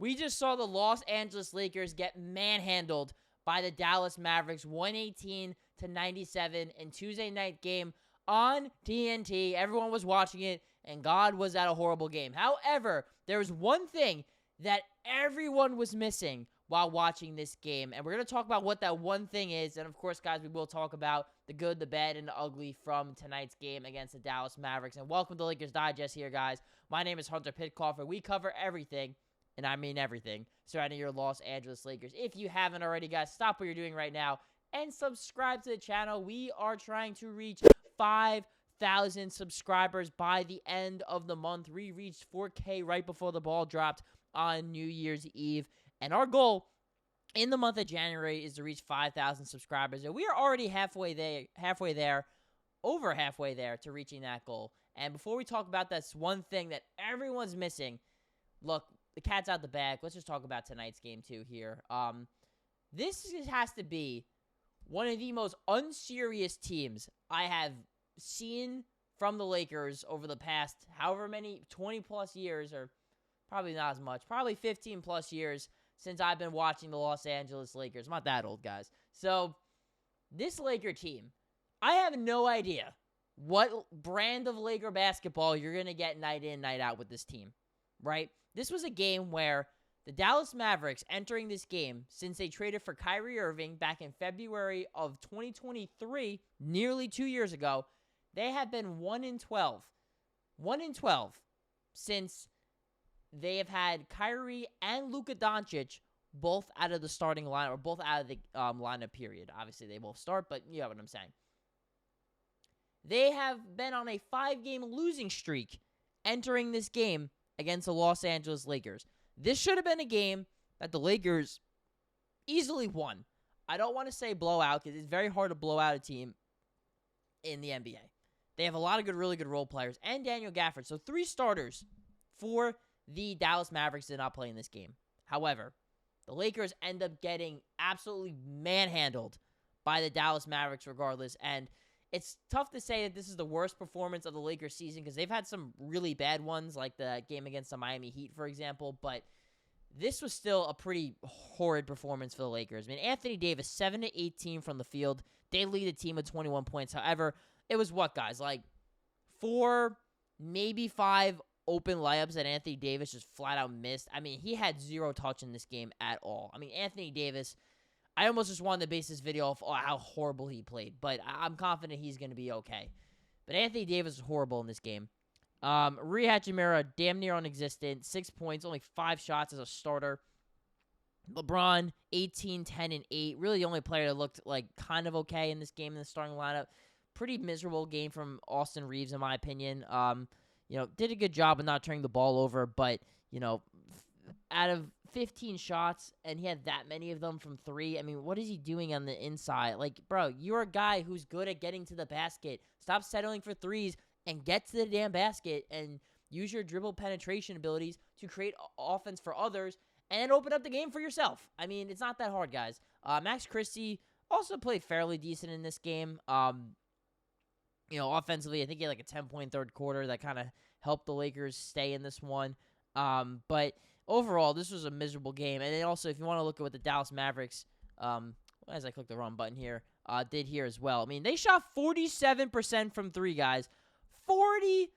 We just saw the Los Angeles Lakers get manhandled by the Dallas Mavericks, 118-97 in Tuesday night game on TNT. Everyone was watching it, and God, was that a horrible game. However, there was one thing that everyone was missing while watching this game, and we're going to talk about what that one thing is. And of course, guys, we will talk about the good, the bad, and the ugly from tonight's game against the Dallas Mavericks. And welcome to Lakers Digest here, guys. My name is Hunter Pitcoff, and we cover everything, and I mean everything, surrounding your Los Angeles Lakers. If you haven't already, guys, stop what you're doing right now and subscribe to the channel. We are trying to reach 5,000 subscribers by the end of the month. We reached 4K right before the ball dropped on New Year's Eve. And our goal in the month of January is to reach 5,000 subscribers. And we are already over halfway there to reaching that goal. And before we talk about this one thing that everyone's missing, look, the cat's out the bag. Let's just talk about tonight's game too here. This has to be one of the most unserious teams I have seen from the Lakers over the past however many, 20-plus years, or probably not as much, probably 15-plus years since I've been watching the Los Angeles Lakers. I'm not that old, guys. So, this Laker team, I have no idea what brand of Laker basketball you're going to get night in, night out with this team, right? This was a game where the Dallas Mavericks, entering this game, since they traded for Kyrie Irving back in February of 2023, nearly 2 years ago, they have been 1-12. 1-12 since they have had Kyrie and Luka Doncic both out of the starting lineup, or both out of the lineup period. Obviously, they both start, but you know what I'm saying. They have been on a 5-game losing streak entering this game against the Los Angeles Lakers. This should have been a game that the Lakers easily won. I don't want to say blowout because it's very hard to blow out a team in the NBA. They have a lot of good, really good role players, and Daniel Gafford. So 3 starters for the Dallas Mavericks did not play in this game. However, the Lakers end up getting absolutely manhandled by the Dallas Mavericks regardless, and it's tough to say that this is the worst performance of the Lakers season because they've had some really bad ones, like the game against the Miami Heat, for example, but this was still a pretty horrid performance for the Lakers. I mean, Anthony Davis, 7-18 from the field. They lead the team with 21 points. However, it was what, guys? Like 4, maybe 5 open layups that Anthony Davis just flat out missed. I mean, he had 0 touch in this game at all. I mean, Anthony Davis, I almost just wanted to base this video off how horrible he played, but I'm confident he's going to be okay. But Anthony Davis was horrible in this game. Hachimura, damn near non-existent, 6 points, only 5 shots as a starter. LeBron, 18, 10, and 8. Really the only player that looked like kind of okay in this game in the starting lineup. Pretty miserable game from Austin Reaves, in my opinion. Did a good job of not turning the ball over, but, out of 15 shots, and he had that many of them from 3. I mean, what is he doing on the inside? Like, bro, you're a guy who's good at getting to the basket. Stop settling for 3s and get to the damn basket and use your dribble penetration abilities to create offense for others and then open up the game for yourself. I mean, it's not that hard, guys. Max Christie also played fairly decent in this game. Offensively, I think he had like a 10-point third quarter that kind of helped the Lakers stay in this one. But overall, this was a miserable game. And then also, if you want to look at what the Dallas Mavericks, as I click the wrong button here, did here as well. I mean, they shot 47% from 3, guys. 47%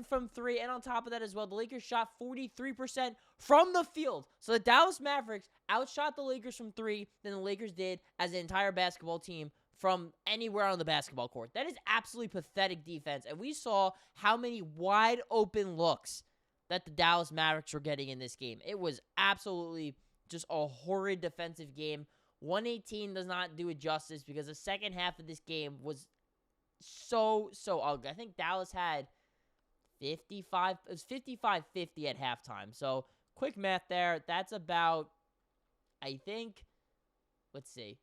from 3. And on top of that as well, the Lakers shot 43% from the field. So the Dallas Mavericks outshot the Lakers from 3 than the Lakers did as an entire basketball team from anywhere on the basketball court. That is absolutely pathetic defense. And we saw how many wide open looks that the Dallas Mavericks were getting in this game. It was absolutely just a horrid defensive game. 118 does not do it justice because the second half of this game was so ugly. I think Dallas had 55. It was 55-50 at halftime. So quick math there. That's about, I think, let's see.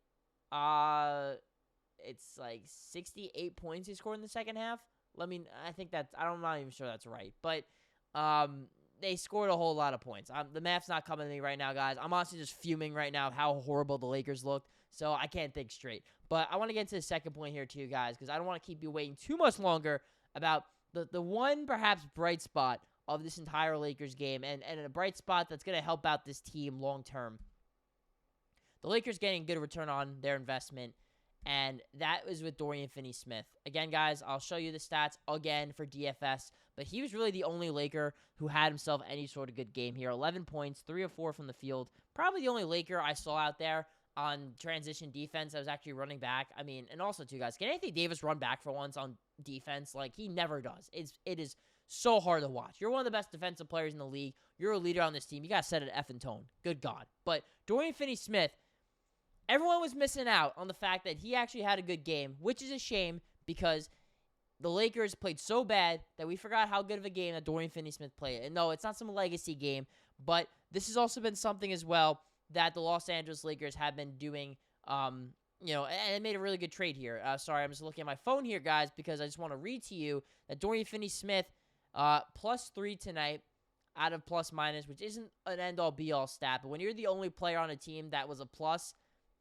It's like 68 points he scored in the second half. I think that's, I'm not even sure that's right. But they scored a whole lot of points. The math's not coming to me right now, guys. I'm honestly just fuming right now how horrible the Lakers looked. So I can't think straight. But I want to get to the second point here too, guys, because I don't want to keep you waiting too much longer about the one perhaps bright spot of this entire Lakers game and a bright spot that's going to help out this team long term. The Lakers getting good return on their investment, and that was with Dorian Finney-Smith. Again, guys, I'll show you the stats again for DFS, but he was really the only Laker who had himself any sort of good game here. 11 points, 3 of 4 from the field. Probably the only Laker I saw out there on transition defense that was actually running back. I mean, and also, too, guys, can Anthony Davis run back for once on defense? Like, he never does. It is so hard to watch. You're one of the best defensive players in the league. You're a leader on this team. You got to set an effing tone. Good God. But Dorian Finney-Smith, everyone was missing out on the fact that he actually had a good game, which is a shame because the Lakers played so bad that we forgot how good of a game that Dorian Finney-Smith played. And no, it's not some legacy game, but this has also been something as well that the Los Angeles Lakers have been doing, and it made a really good trade here. Sorry, I'm just looking at my phone here, guys, because I just want to read to you that Dorian Finney-Smith, +3 tonight out of plus-minus, which isn't an end-all, be-all stat, but when you're the only player on a team that was a plus,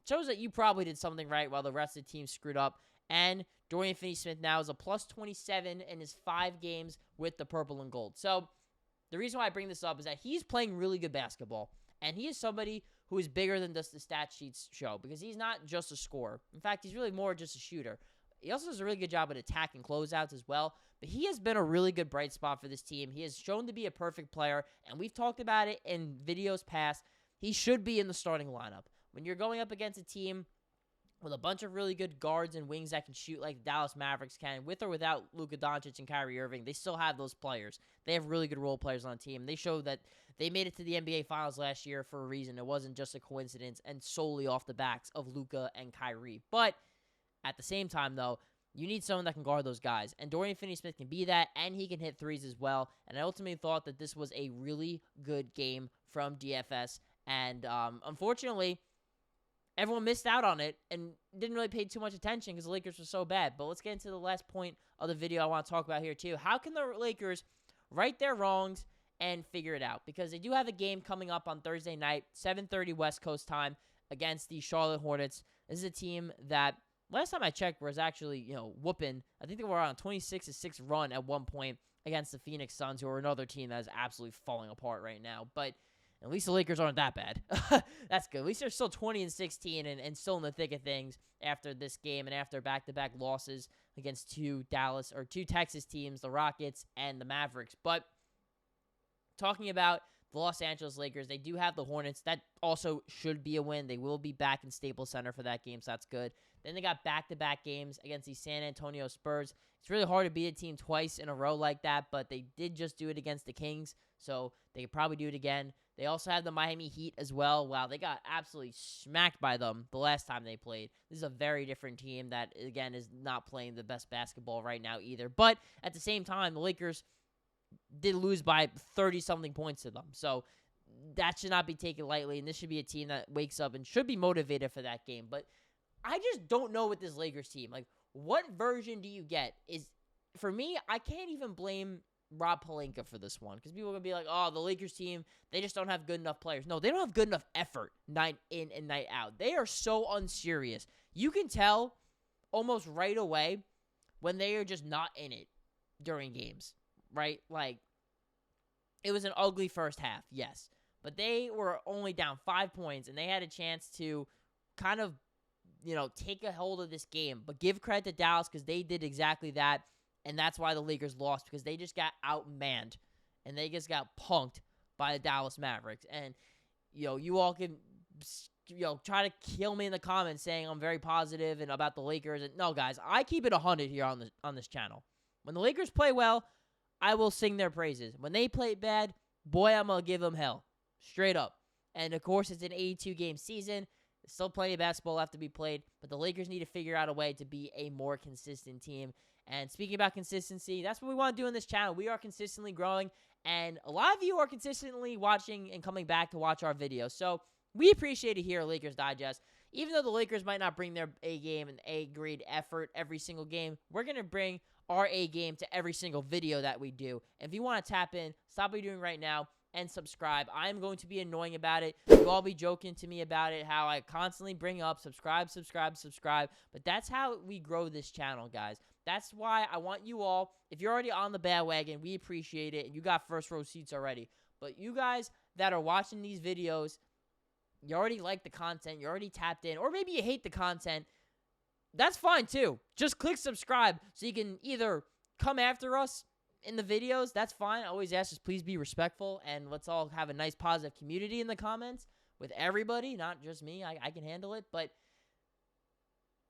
shows that you probably did something right while the rest of the team screwed up. And Dorian Finney-Smith now is a +27 in his 5 games with the purple and gold. So the reason why I bring this up is that he's playing really good basketball. And he is somebody who is bigger than just the stat sheets show because he's not just a scorer. In fact, he's really more just a shooter. He also does a really good job at attacking closeouts as well. But he has been a really good bright spot for this team. He has shown to be a perfect player. And we've talked about it in videos past. He should be in the starting lineup. When you're going up against a team with a bunch of really good guards and wings that can shoot like the Dallas Mavericks can, with or without Luka Doncic and Kyrie Irving, they still have those players. They have really good role players on the team. They showed that they made it to the NBA Finals last year for a reason. It wasn't just a coincidence and solely off the backs of Luka and Kyrie. But at the same time, though, you need someone that can guard those guys. And Dorian Finney-Smith can be that, and he can hit threes as well. And I ultimately thought that this was a really good game from DFS. And unfortunately, everyone missed out on it and didn't really pay too much attention because the Lakers were so bad. But let's get into the last point of the video I want to talk about here, too. How can the Lakers right their wrongs and figure it out? Because they do have a game coming up on Thursday night, 7:30 West Coast time, against the Charlotte Hornets. This is a team that, last time I checked, was actually, whooping. I think they were on a 26-6 run at one point against the Phoenix Suns, who are another team that is absolutely falling apart right now. But at least the Lakers aren't that bad. That's good. At least they're still 20-16 and still in the thick of things after this game and after back-to-back losses against two Texas teams, the Rockets and the Mavericks. But talking about the Los Angeles Lakers, they do have the Hornets. That also should be a win. They will be back in Staples Center for that game, so that's good. Then they got back-to-back games against the San Antonio Spurs. It's really hard to beat a team twice in a row like that, but they did just do it against the Kings, so they could probably do it again. They also had the Miami Heat as well. Wow, they got absolutely smacked by them the last time they played. This is a very different team that, again, is not playing the best basketball right now either. But at the same time, the Lakers did lose by 30-something points to them. So that should not be taken lightly, and this should be a team that wakes up and should be motivated for that game. But I just don't know with this Lakers team. Like, what version do you get? For me, I can't even blame Rob Pelinka for this one because people are going to be like, oh, the Lakers team, they just don't have good enough players. No, they don't have good enough effort night in and night out. They are so unserious. You can tell almost right away when they are just not in it during games, right? Like, it was an ugly first half, yes, but they were only down 5 points and they had a chance to kind of, take a hold of this game. But give credit to Dallas because they did exactly that. And that's why the Lakers lost, because they just got outmanned. And they just got punked by the Dallas Mavericks. And, you all can, try to kill me in the comments saying I'm very positive and about the Lakers. And no, guys, I keep it 100 here on this channel. When the Lakers play well, I will sing their praises. When they play bad, boy, I'm going to give them hell. Straight up. And, of course, it's an 82-game season. There's still plenty of basketball left to be played. But the Lakers need to figure out a way to be a more consistent team. And speaking about consistency, that's what we want to do on this channel. We are consistently growing, and a lot of you are consistently watching and coming back to watch our videos. So we appreciate it here at Lakers Digest. Even though the Lakers might not bring their A game and A grade effort every single game, we're going to bring our A game to every single video that we do. And if you want to tap in, stop what you're doing right now. and subscribe. I'm going to be annoying about it. You all be joking to me about it, how I constantly bring up subscribe. But that's how we grow this channel, guys. That's why I want you all, if you're already on the bandwagon, we appreciate it, and you got first row seats already. But you guys that are watching these videos, you already like the content, you're already tapped in, or maybe you hate the content, that's fine too. Just click subscribe so you can either come after us in the videos. That's fine. I always ask, just please be respectful, and let's all have a nice positive community in the comments with everybody, not just me. I can handle it, but,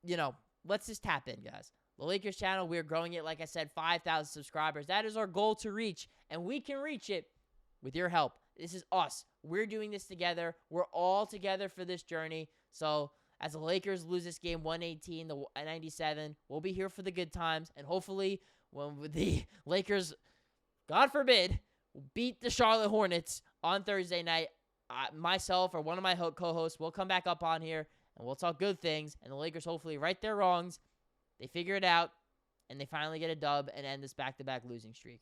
you know, let's just tap in, guys. The Lakers channel, we're growing it, like I said, 5,000 subscribers. That is our goal to reach, and we can reach it with your help. This is us. We're doing this together. We're all together for this journey. So as the Lakers lose this game 118-97, we'll be here for the good times. And hopefully when the Lakers, God forbid, beat the Charlotte Hornets on Thursday night, myself or one of my co-hosts will come back up on here and we'll talk good things. And the Lakers hopefully right their wrongs. They figure it out and they finally get a dub and end this back-to-back losing streak.